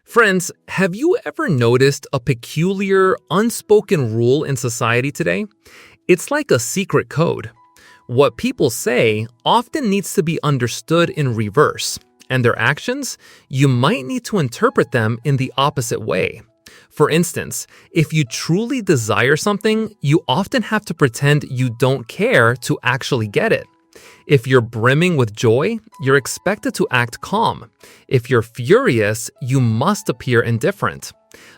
Friends, have you ever noticed a peculiar, unspoken rule in society today? It's like a secret code. What people say often needs to be understood in reverse, and their actions, you might need to interpret them in the opposite way. For instance, if you truly desire something, you often have to pretend you don't care to actually get it. If you're brimming with joy, you're expected to act calm. If you're furious, you must appear indifferent.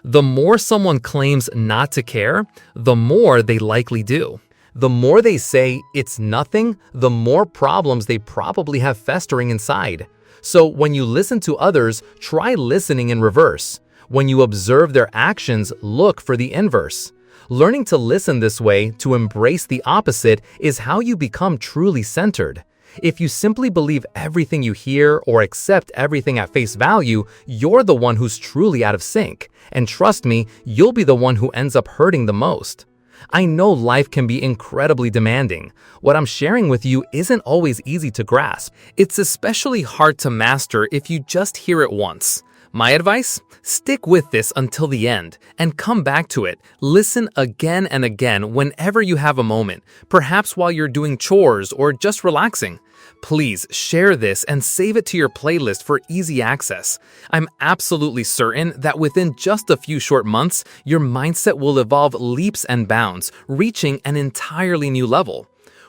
The more someone claims not to care, the more they likely do. The more they say it's nothing, the more problems they probably have festering inside. So when you listen to others, try listening in reverse. When you observe their actions, look for the inverse. Learning to listen this way, to embrace the opposite, is how you become truly centered. If you simply believe everything you hear or accept everything at face value, you're the one who's truly out of sync. And trust me, you'll be the one who ends up hurting the most. I know life can be incredibly demanding. What I'm sharing with you isn't always easy to grasp. It's especially hard to master if you just hear it once. My advice? Stick with this until the end and come back to it. Listen again and again whenever you have a moment, perhaps while you're doing chores or just relaxing. Please share this and save it to your playlist for easy access. I'm absolutely certain that within just a few short months, your mindset will evolve leaps and bounds, reaching an entirely new level.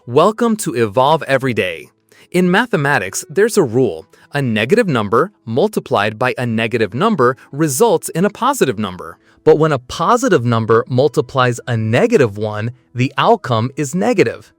Welcome to Evolve Every Day. In mathematics, there's a rule. A negative number multiplied by a negative number results in a positive number. But when a positive number multiplies a negative one, the outcome is negative.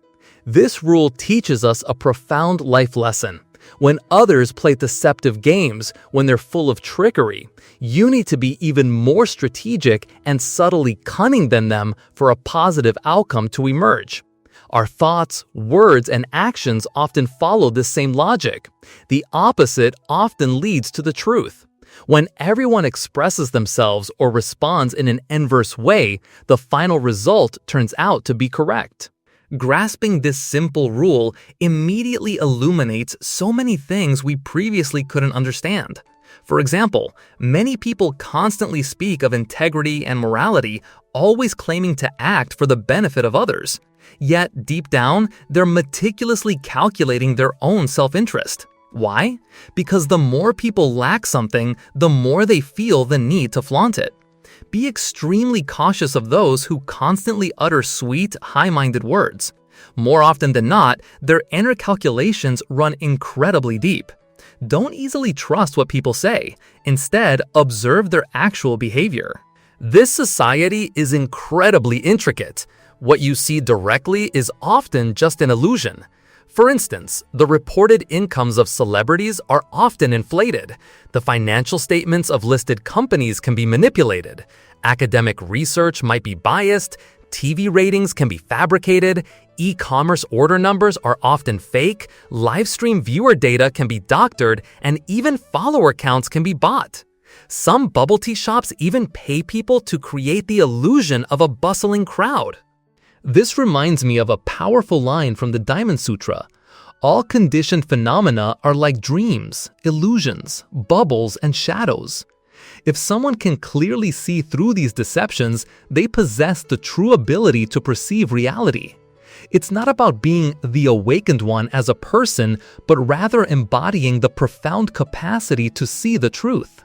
This rule teaches us a profound life lesson. When others play deceptive games, when they're full of trickery, you need to be even more strategic and subtly cunning than them for a positive outcome to emerge. Our thoughts, words, and actions often follow this same logic. The opposite often leads to the truth. When everyone expresses themselves or responds in an inverse way, the final result turns out to be correct. Grasping this simple rule immediately illuminates so many things we previously couldn't understand. For example, many people constantly speak of integrity and morality, always claiming to act for the benefit of others. Yet, deep down, they're meticulously calculating their own self-interest. Why? Because the more people lack something, the more they feel the need to flaunt it. Be extremely cautious of those who constantly utter sweet, high-minded words. More often than not, their inner calculations run incredibly deep. Don't easily trust what people say. Instead, observe their actual behavior. This society is incredibly intricate. What you see directly is often just an illusion. For instance, the reported incomes of celebrities are often inflated. The financial statements of listed companies can be manipulated. Academic research might be biased. TV ratings can be fabricated. E-commerce order numbers are often fake. Live stream viewer data can be doctored, and even follower counts can be bought. Some bubble tea shops even pay people to create the illusion of a bustling crowd. This reminds me of a powerful line from the Diamond Sutra. All conditioned phenomena are like dreams, illusions, bubbles, and shadows. If someone can clearly see through these deceptions, they possess the true ability to perceive reality. It's not about being the awakened one as a person, but rather embodying the profound capacity to see the truth.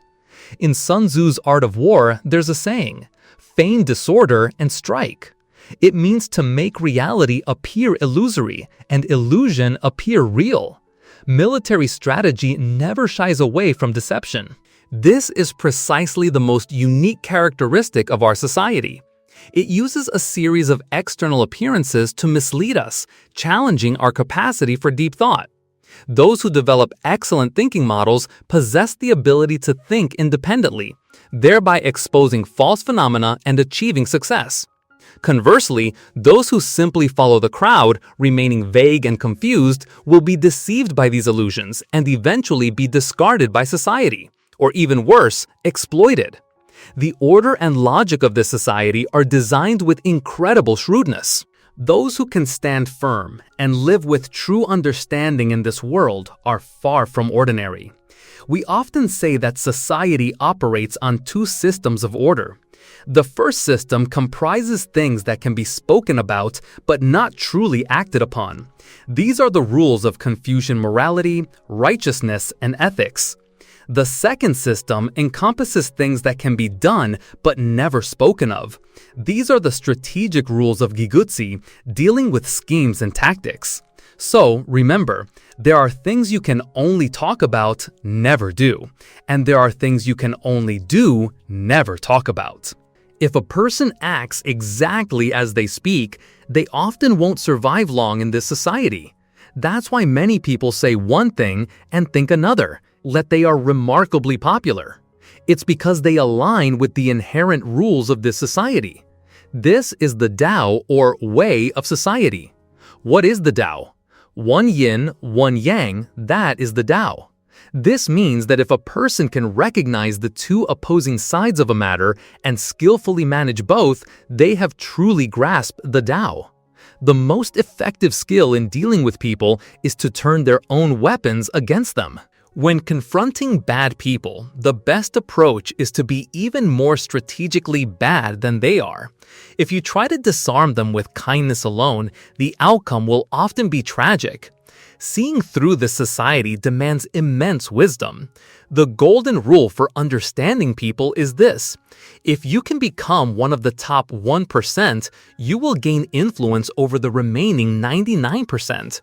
In Sun Tzu's Art of War, there's a saying, "Feign disorder and strike." It means to make reality appear illusory and illusion appear real. Military strategy never shies away from deception. This is precisely the most unique characteristic of our society. It uses a series of external appearances to mislead us, challenging our capacity for deep thought. Those who develop excellent thinking models possess the ability to think independently, thereby exposing false phenomena and achieving success. Conversely, those who simply follow the crowd, remaining vague and confused, will be deceived by these illusions and eventually be discarded by society, or even worse, exploited. The order and logic of this society are designed with incredible shrewdness. Those who can stand firm and live with true understanding in this world are far from ordinary. We often say that society operates on two systems of order. The first system comprises things that can be spoken about but not truly acted upon. These are the rules of Confucian morality, righteousness, and ethics. The second system encompasses things that can be done but never spoken of. These are the strategic rules of Gigutsi, dealing with schemes and tactics. So, remember, there are things you can only talk about, never do, and there are things you can only do, never talk about. If a person acts exactly as they speak, they often won't survive long in this society. That's why many people say one thing and think another, yet they are remarkably popular. It's because they align with the inherent rules of this society. This is the Tao, or way of society. What is the Tao? One yin, one yang, that is the Tao. This means that if a person can recognize the two opposing sides of a matter and skillfully manage both, they have truly grasped the Tao. The most effective skill in dealing with people is to turn their own weapons against them. When confronting bad people, the best approach is to be even more strategically bad than they are. If you try to disarm them with kindness alone, the outcome will often be tragic. Seeing through this society demands immense wisdom. The golden rule for understanding people is this: if you can become one of the top 1%, you will gain influence over the remaining 99%.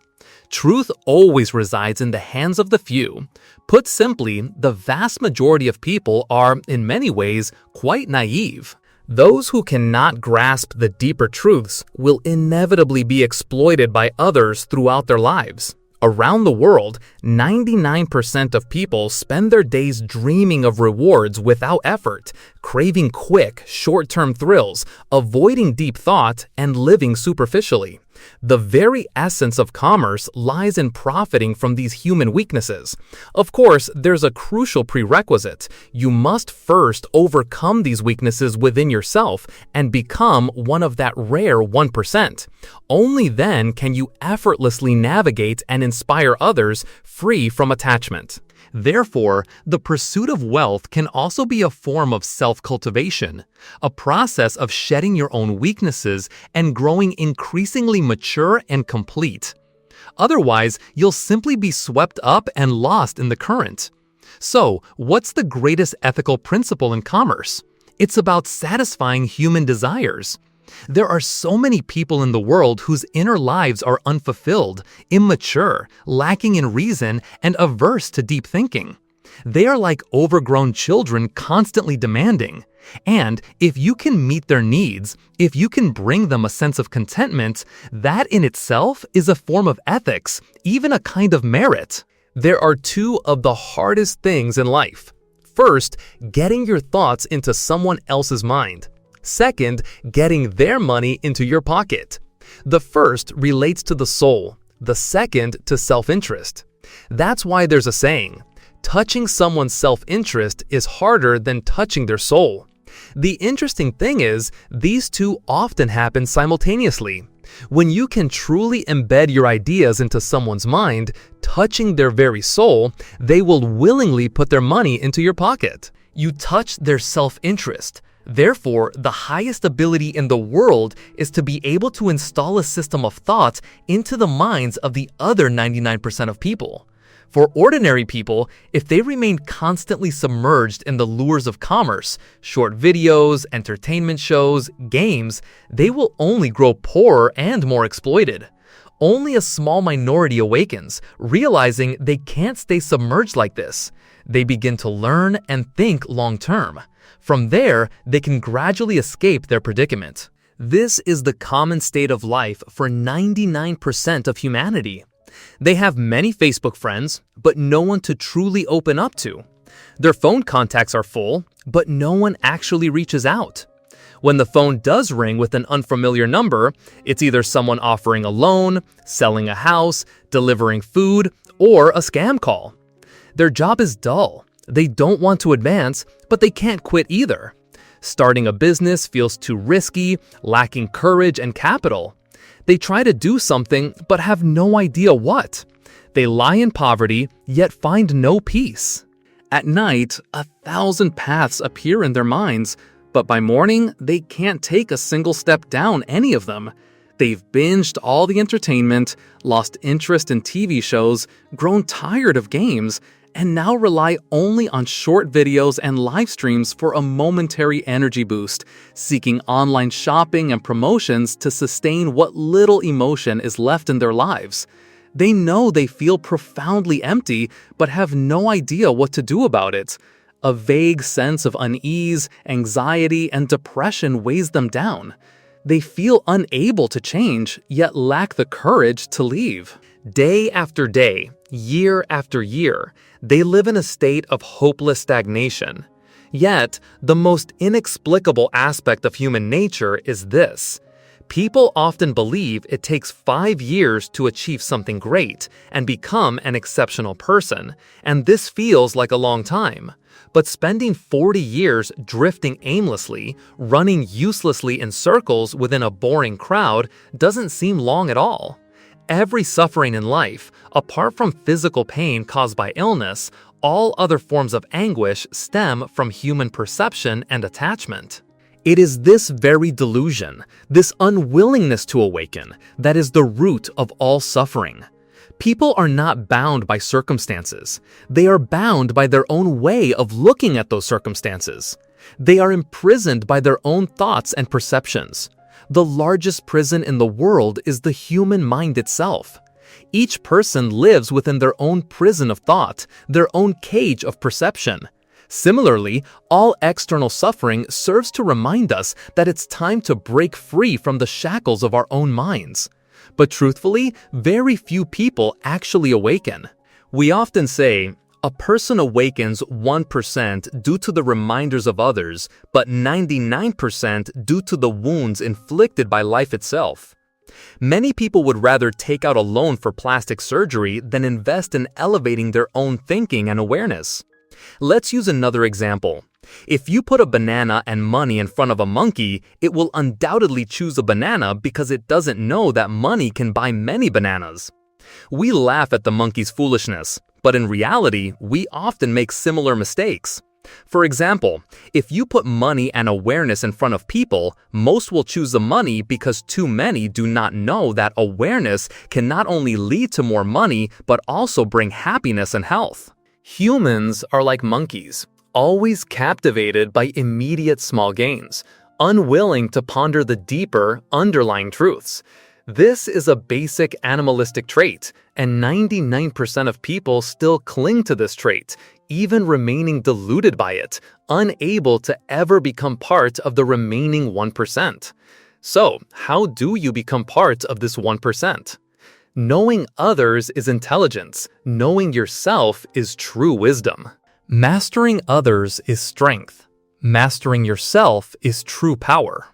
Truth always resides in the hands of the few. Put simply, the vast majority of people are, in many ways, quite naive. Those who cannot grasp the deeper truths will inevitably be exploited by others throughout their lives. Around the world, 99% of people spend their days dreaming of rewards without effort, craving quick, short-term thrills, avoiding deep thought, and living superficially. The very essence of commerce lies in profiting from these human weaknesses. Of course, there's a crucial prerequisite. You must first overcome these weaknesses within yourself and become one of that rare 1%. Only then can you effortlessly navigate and inspire others free from attachment. Therefore, the pursuit of wealth can also be a form of self-cultivation, a process of shedding your own weaknesses and growing increasingly mature and complete. Otherwise, you'll simply be swept up and lost in the current. So, what's the greatest ethical principle in commerce? It's about satisfying human desires. There are so many people in the world whose inner lives are unfulfilled, immature, lacking in reason, and averse to deep thinking. They are like overgrown children constantly demanding. And if you can meet their needs, if you can bring them a sense of contentment, that in itself is a form of ethics, even a kind of merit. There are two of the hardest things in life. First, getting your thoughts into someone else's mind. Second, getting their money into your pocket. The first relates to the soul, the second to self-interest. That's why there's a saying, touching someone's self-interest is harder than touching their soul. The interesting thing is, these two often happen simultaneously. When you can truly embed your ideas into someone's mind, touching their very soul, they will willingly put their money into your pocket. You touch their self-interest. Therefore, the highest ability in the world is to be able to install a system of thought into the minds of the other 99% of people. For ordinary people, if they remain constantly submerged in the lures of commerce, short videos, entertainment shows, games, they will only grow poorer and more exploited. Only a small minority awakens, realizing they can't stay submerged like this. They begin to learn and think long-term. From there, they can gradually escape their predicament. This is the common state of life for 99% of humanity. They have many Facebook friends, but no one to truly open up to. Their phone contacts are full, but no one actually reaches out. When the phone does ring with an unfamiliar number, it's either someone offering a loan, selling a house, delivering food, or a scam call. Their job is dull. They don't want to advance, but they can't quit either. Starting a business feels too risky, lacking courage and capital. They try to do something, but have no idea what. They lie in poverty, yet find no peace. At night, 1,000 paths appear in their minds, but by morning, they can't take a single step down any of them. They've binged all the entertainment, lost interest in TV shows, grown tired of games, and now rely only on short videos and live streams for a momentary energy boost, seeking online shopping and promotions to sustain what little emotion is left in their lives. They know they feel profoundly empty, but have no idea what to do about it. A vague sense of unease, anxiety, and depression weighs them down. They feel unable to change, yet lack the courage to leave. Day after day, year after year, they live in a state of hopeless stagnation. Yet, the most inexplicable aspect of human nature is this. People often believe it takes 5 years to achieve something great and become an exceptional person, and this feels like a long time. But spending 40 years drifting aimlessly, running uselessly in circles within a boring crowd doesn't seem long at all. Every suffering in life, apart from physical pain caused by illness, all other forms of anguish stem from human perception and attachment. It is this very delusion, this unwillingness to awaken, that is the root of all suffering. People are not bound by circumstances. They are bound by their own way of looking at those circumstances. They are imprisoned by their own thoughts and perceptions. The largest prison in the world is the human mind itself. Each person lives within their own prison of thought, their own cage of perception. Similarly, all external suffering serves to remind us that it's time to break free from the shackles of our own minds. But truthfully, very few people actually awaken. We often say, a person awakens 1% due to the reminders of others, but 99% due to the wounds inflicted by life itself. Many people would rather take out a loan for plastic surgery than invest in elevating their own thinking and awareness. Let's use another example. If you put a banana and money in front of a monkey, it will undoubtedly choose a banana because it doesn't know that money can buy many bananas. We laugh at the monkey's foolishness, but in reality, we often make similar mistakes. For example, if you put money and awareness in front of people, most will choose the money because too many do not know that awareness can not only lead to more money, but also bring happiness and health. Humans are like monkeys, always captivated by immediate small gains, unwilling to ponder the deeper, underlying truths. This is a basic animalistic trait, and 99% of people still cling to this trait, even remaining deluded by it, unable to ever become part of the remaining 1%. So, how do you become part of this 1%? Knowing others is intelligence. Knowing yourself is true wisdom. Mastering others is strength. Mastering yourself is true power.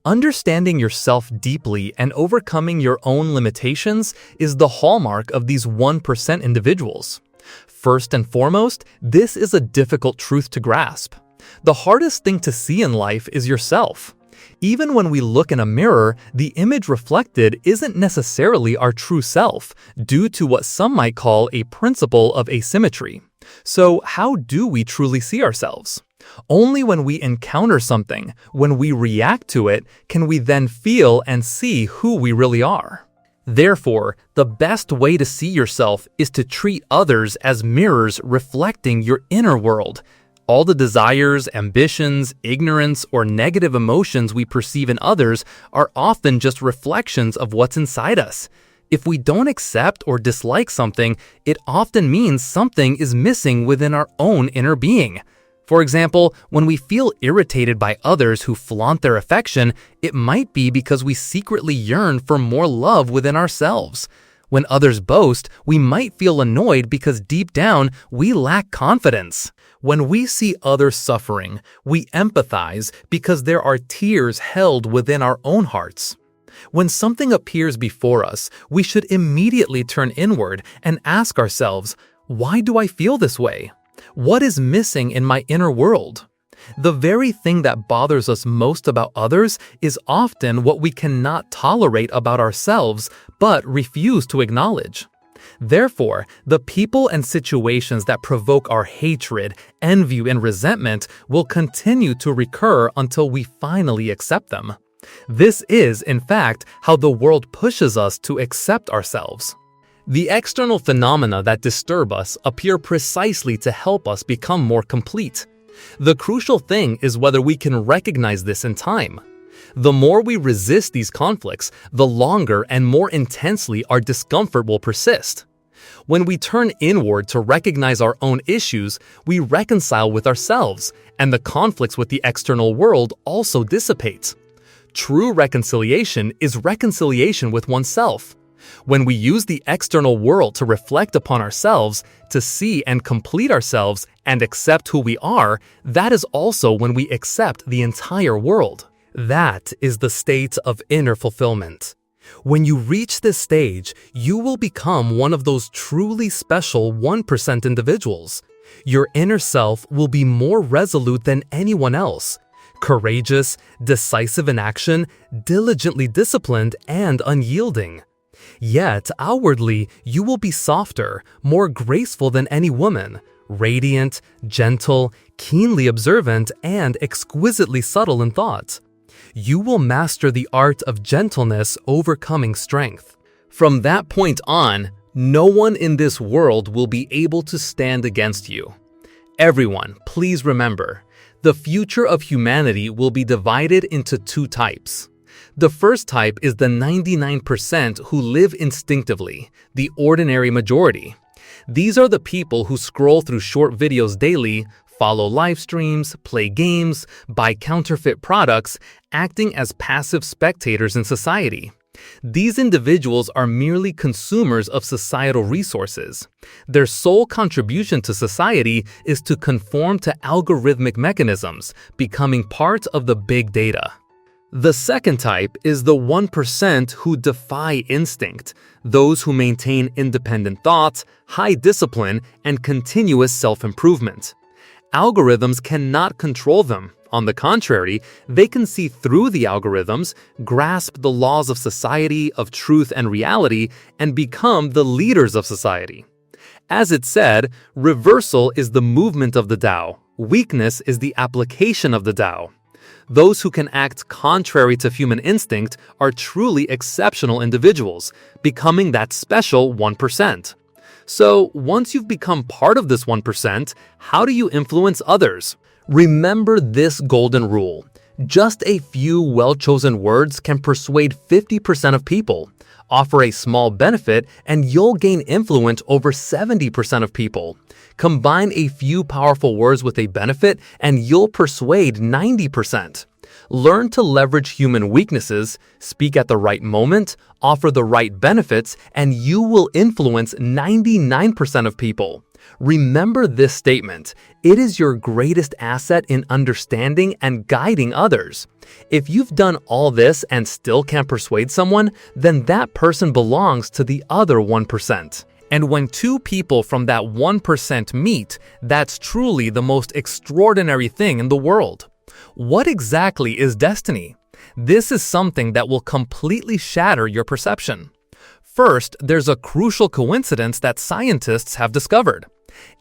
Understanding yourself deeply and overcoming your own limitations is the hallmark of these 1% individuals. First and foremost, this is a difficult truth to grasp. The hardest thing to see in life is yourself. Even when we look in a mirror, the image reflected isn't necessarily our true self, due to what some might call a principle of asymmetry. So, how do we truly see ourselves? Only when we encounter something, when we react to it, can we then feel and see who we really are. Therefore, the best way to see yourself is to treat others as mirrors reflecting your inner world. All the desires, ambitions, ignorance, or negative emotions we perceive in others are often just reflections of what's inside us. If we don't accept or dislike something, it often means something is missing within our own inner being. For example, when we feel irritated by others who flaunt their affection, it might be because we secretly yearn for more love within ourselves. When others boast, we might feel annoyed because deep down, we lack confidence. When we see others suffering, we empathize because there are tears held within our own hearts. When something appears before us, we should immediately turn inward and ask ourselves, why do I feel this way? What is missing in my inner world? The very thing that bothers us most about others is often what we cannot tolerate about ourselves, but refuse to acknowledge. Therefore, the people and situations that provoke our hatred, envy, and resentment will continue to recur until we finally accept them. This is, in fact, how the world pushes us to accept ourselves. The external phenomena that disturb us appear precisely to help us become more complete. The crucial thing is whether we can recognize this in time. The more we resist these conflicts, the longer and more intensely our discomfort will persist. When we turn inward to recognize our own issues, we reconcile with ourselves, and the conflicts with the external world also dissipate. True reconciliation is reconciliation with oneself. When we use the external world to reflect upon ourselves, to see and complete ourselves, and accept who we are, that is also when we accept the entire world. That is the state of inner fulfillment. When you reach this stage, you will become one of those truly special 1% individuals. Your inner self will be more resolute than anyone else, courageous, decisive in action, diligently disciplined, and unyielding. Yet, outwardly, you will be softer, more graceful than any woman, radiant, gentle, keenly observant, and exquisitely subtle in thought. You will master the art of gentleness overcoming strength. From that point on, no one in this world will be able to stand against you. Everyone, please remember, the future of humanity will be divided into two types. The first type is the 99% who live instinctively, the ordinary majority. These are the people who scroll through short videos daily, follow live streams, play games, buy counterfeit products, acting as passive spectators in society. These individuals are merely consumers of societal resources. Their sole contribution to society is to conform to algorithmic mechanisms, becoming part of the big data. The second type is the 1% who defy instinct, those who maintain independent thought, high discipline, and continuous self-improvement. Algorithms cannot control them. On the contrary, they can see through the algorithms, grasp the laws of society, of truth and reality, and become the leaders of society. As it said, reversal is the movement of the Tao. Weakness is the application of the Tao. Those who can act contrary to human instinct are truly exceptional individuals, becoming that special 1%. So, once you've become part of this 1%, how do you influence others? Remember this golden rule. Just a few well-chosen words can persuade 50% of people. Offer a small benefit and you'll gain influence over 70% of people. Combine a few powerful words with a benefit and you'll persuade 90%. Learn to leverage human weaknesses, speak at the right moment, offer the right benefits, and you will influence 99% of people. Remember this statement. It is your greatest asset in understanding and guiding others. If you've done all this and still can't persuade someone, then that person belongs to the other 1%. And when two people from that 1% meet, that's truly the most extraordinary thing in the world. What exactly is destiny? This is something that will completely shatter your perception. First, there's a crucial coincidence that scientists have discovered.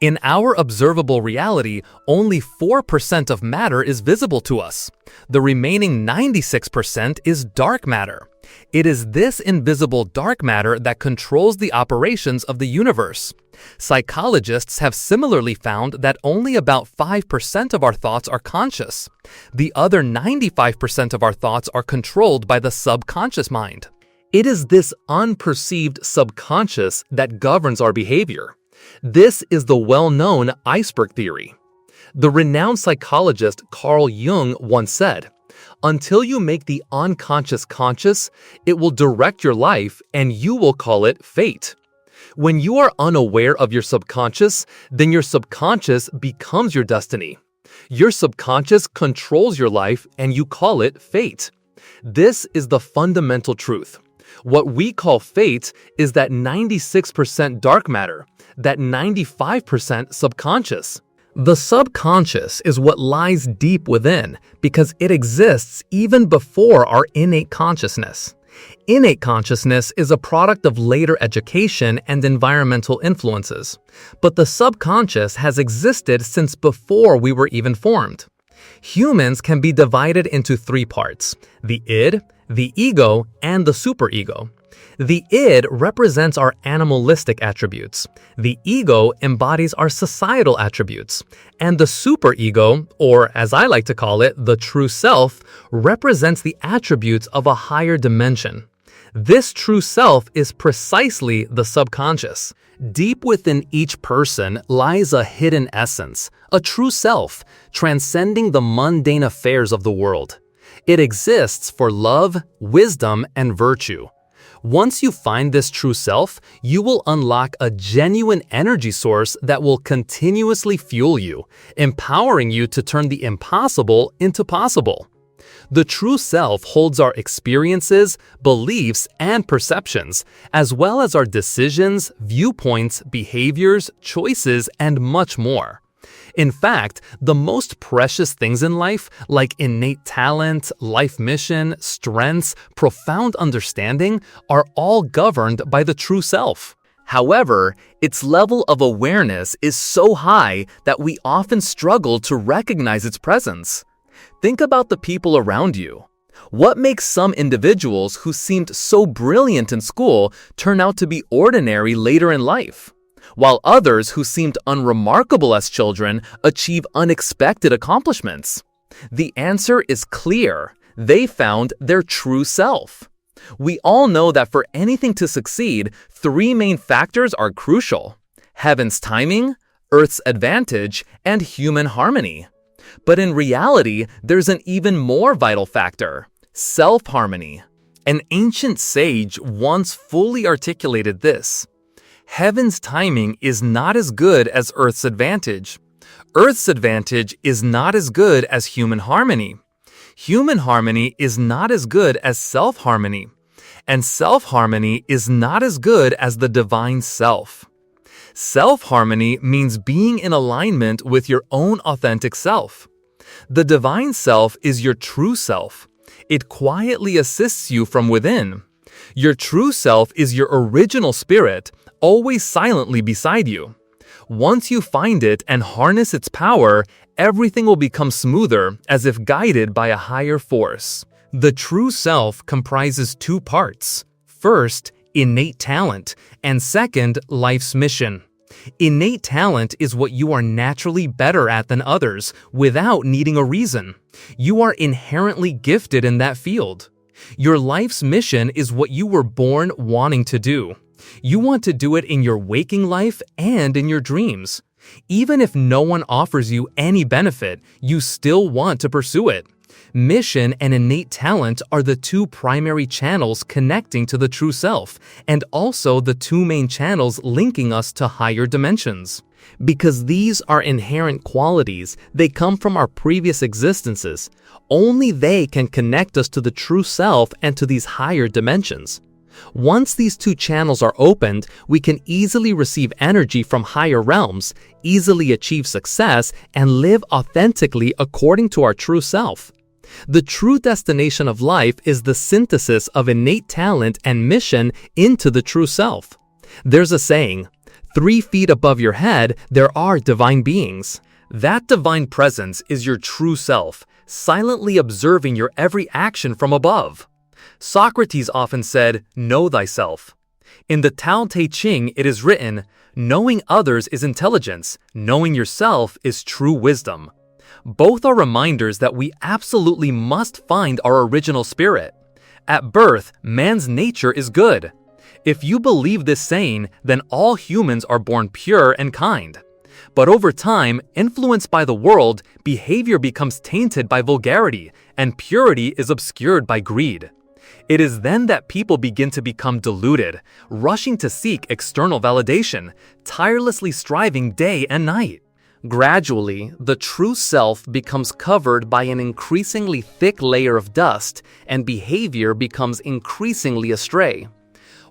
In our observable reality, only 4% of matter is visible to us. The remaining 96% is dark matter. It is this invisible dark matter that controls the operations of the universe. Psychologists have similarly found that only about 5% of our thoughts are conscious. The other 95% of our thoughts are controlled by the subconscious mind. It is this unperceived subconscious that governs our behavior. This is the well-known iceberg theory. The renowned psychologist Carl Jung once said, "Until you make the unconscious conscious, it will direct your life and you will call it fate." When you are unaware of your subconscious, then your subconscious becomes your destiny. Your subconscious controls your life and you call it fate. This is the fundamental truth. What we call fate is that 96% dark matter, that 95% subconscious. The subconscious is what lies deep within because it exists even before our innate consciousness. Innate consciousness is a product of later education and environmental influences, but the subconscious has existed since before we were even formed. Humans can be divided into three parts: the id, the ego, and the superego. The id represents our animalistic attributes, the ego embodies our societal attributes, and the superego, or as I like to call it, the true self, represents the attributes of a higher dimension. This true self is precisely the subconscious. Deep within each person lies a hidden essence, a true self, transcending the mundane affairs of the world. It exists for love, wisdom, and virtue. Once you find this true self, you will unlock a genuine energy source that will continuously fuel you, empowering you to turn the impossible into possible. The true self holds our experiences, beliefs, and perceptions, as well as our decisions, viewpoints, behaviors, choices, and much more. In fact, the most precious things in life, like innate talent, life mission, strengths, profound understanding, are all governed by the true self. However, its level of awareness is so high that we often struggle to recognize its presence. Think about the people around you. What makes some individuals who seemed so brilliant in school turn out to be ordinary later in life, while others who seemed unremarkable as children achieve unexpected accomplishments? The answer is clear. They found their true self. We all know that for anything to succeed, three main factors are crucial: heaven's timing, earth's advantage, and human harmony. But in reality, there's an even more vital factor: self-harmony. An ancient sage once fully articulated this: heaven's timing is not as good as earth's advantage. Earth's advantage is not as good as human harmony. Human harmony is not as good as self-harmony. And self-harmony is not as good as the divine self. Self-harmony means being in alignment with your own authentic self. The divine self is your true self. It quietly assists you from within. Your true self is your original spirit, always silently beside you. Once you find it and harness its power, everything will become smoother, as if guided by a higher force. The true self comprises two parts. First, innate talent, and second, life's mission. Innate talent is what you are naturally better at than others, without needing a reason. You are inherently gifted in that field. Your life's mission is what you were born wanting to do. You want to do it in your waking life and in your dreams. Even if no one offers you any benefit, you still want to pursue it. Mission and innate talent are the two primary channels connecting to the true self, and also the two main channels linking us to higher dimensions. Because these are inherent qualities, they come from our previous existences. Only they can connect us to the true self and to these higher dimensions. Once these two channels are opened, we can easily receive energy from higher realms, easily achieve success, and live authentically according to our true self. The true destination of life is the synthesis of innate talent and mission into the true self. There's a saying, 3 feet above your head, there are divine beings. That divine presence is your true self, silently observing your every action from above. Socrates often said, "Know thyself." In the Tao Te Ching, it is written, "Knowing others is intelligence, knowing yourself is true wisdom." Both are reminders that we absolutely must find our original spirit. At birth, man's nature is good. If you believe this saying, then all humans are born pure and kind. But over time, influenced by the world, behavior becomes tainted by vulgarity, and purity is obscured by greed. It is then that people begin to become deluded, rushing to seek external validation, tirelessly striving day and night. Gradually, the true self becomes covered by an increasingly thick layer of dust, and behavior becomes increasingly astray.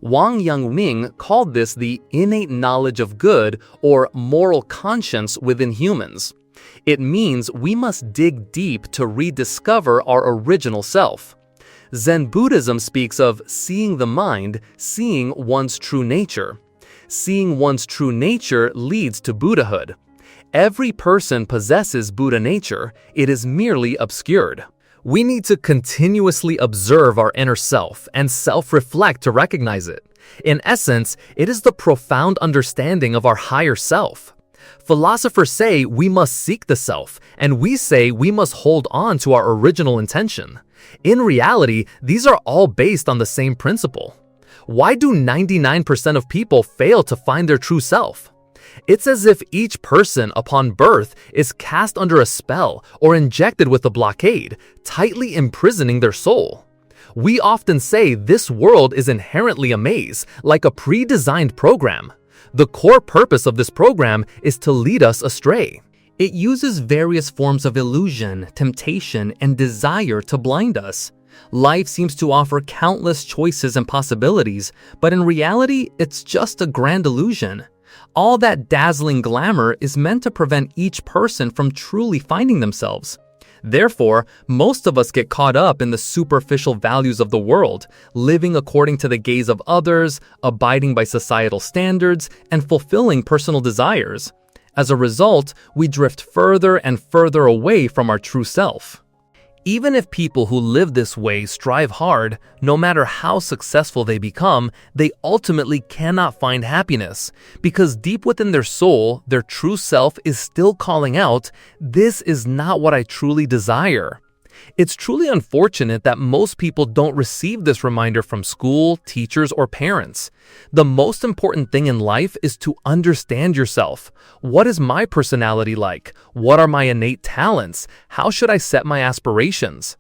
Wang Yangming called this the innate knowledge of good or moral conscience within humans. It means we must dig deep to rediscover our original self. Zen Buddhism speaks of seeing the mind, seeing one's true nature. Seeing one's true nature leads to Buddhahood. Every person possesses Buddha nature, it is merely obscured. We need to continuously observe our inner self and self-reflect to recognize it. In essence, it is the profound understanding of our higher self. Philosophers say we must seek the self, and we say we must hold on to our original intention. In reality, these are all based on the same principle. Why do 99% of people fail to find their true self? It's as if each person upon birth is cast under a spell or injected with a blockade, tightly imprisoning their soul. We often say this world is inherently a maze, like a pre-designed program. The core purpose of this program is to lead us astray. It uses various forms of illusion, temptation, and desire to blind us. Life seems to offer countless choices and possibilities, but in reality, it's just a grand illusion. All that dazzling glamour is meant to prevent each person from truly finding themselves. Therefore, most of us get caught up in the superficial values of the world, living according to the gaze of others, abiding by societal standards, and fulfilling personal desires. As a result, we drift further and further away from our true self. Even if people who live this way strive hard, no matter how successful they become, they ultimately cannot find happiness, because deep within their soul, their true self is still calling out, "This is not what I truly desire." It's truly unfortunate that most people don't receive this reminder from school, teachers, or parents. The most important thing in life is to understand yourself. What is my personality like? What are my innate talents? How should I set my aspirations?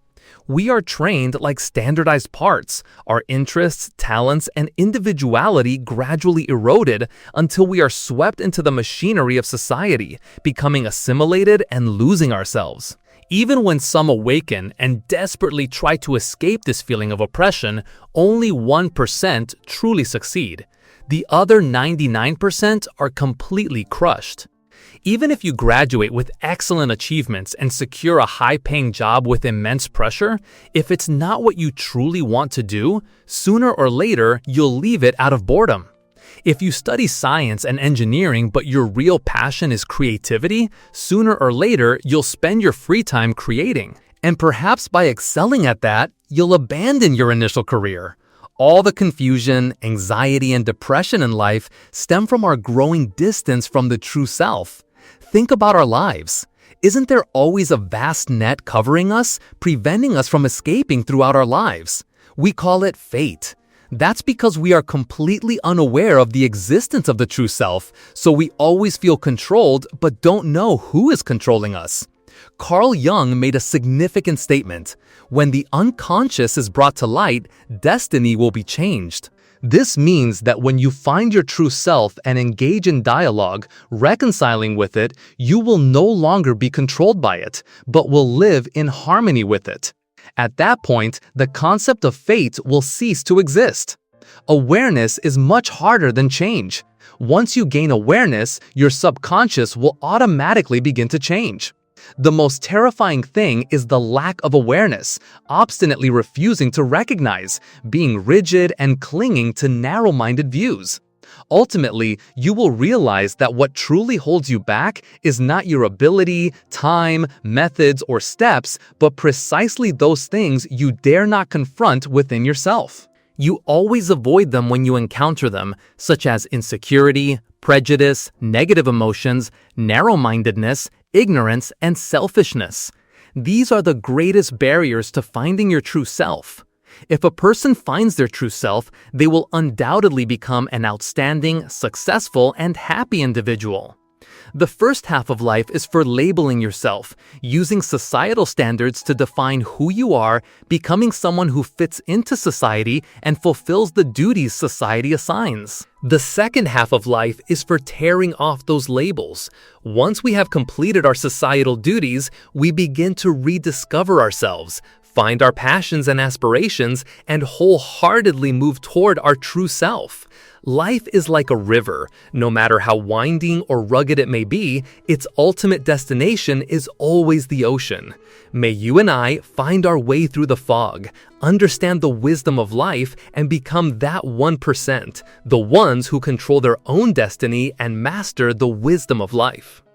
We are trained like standardized parts, our interests, talents, and individuality gradually eroded until we are swept into the machinery of society, becoming assimilated and losing ourselves. Even when some awaken and desperately try to escape this feeling of oppression, only 1% truly succeed. The other 99% are completely crushed. Even if you graduate with excellent achievements and secure a high-paying job with immense pressure, if it's not what you truly want to do, sooner or later you'll leave it out of boredom. If you study science and engineering but your real passion is creativity, sooner or later you'll spend your free time creating. And perhaps by excelling at that, you'll abandon your initial career. All the confusion, anxiety, and depression in life stem from our growing distance from the true self. Think about our lives. Isn't there always a vast net covering us, preventing us from escaping throughout our lives? We call it fate. That's because we are completely unaware of the existence of the true self, so we always feel controlled but don't know who is controlling us. Carl Jung made a significant statement: when the unconscious is brought to light, destiny will be changed. This means that when you find your true self and engage in dialogue, reconciling with it, you will no longer be controlled by it, but will live in harmony with it. At that point, the concept of fate will cease to exist. Awareness is much harder than change. Once you gain awareness, your subconscious will automatically begin to change. The most terrifying thing is the lack of awareness, obstinately refusing to recognize, being rigid and clinging to narrow-minded views. Ultimately, you will realize that what truly holds you back is not your ability, time, methods, or steps, but precisely those things you dare not confront within yourself. You always avoid them when you encounter them, such as insecurity, prejudice, negative emotions, narrow-mindedness, ignorance, and selfishness. These are the greatest barriers to finding your true self. If a person finds their true self, they will undoubtedly become an outstanding, successful, and happy individual. The first half of life is for labeling yourself, using societal standards to define who you are, becoming someone who fits into society and fulfills the duties society assigns. The second half of life is for tearing off those labels. Once we have completed our societal duties, we begin to rediscover ourselves, find our passions and aspirations, and wholeheartedly move toward our true self. Life is like a river. No matter how winding or rugged it may be, its ultimate destination is always the ocean. May you and I find our way through the fog, understand the wisdom of life, and become that 1%, the ones who control their own destiny and master the wisdom of life.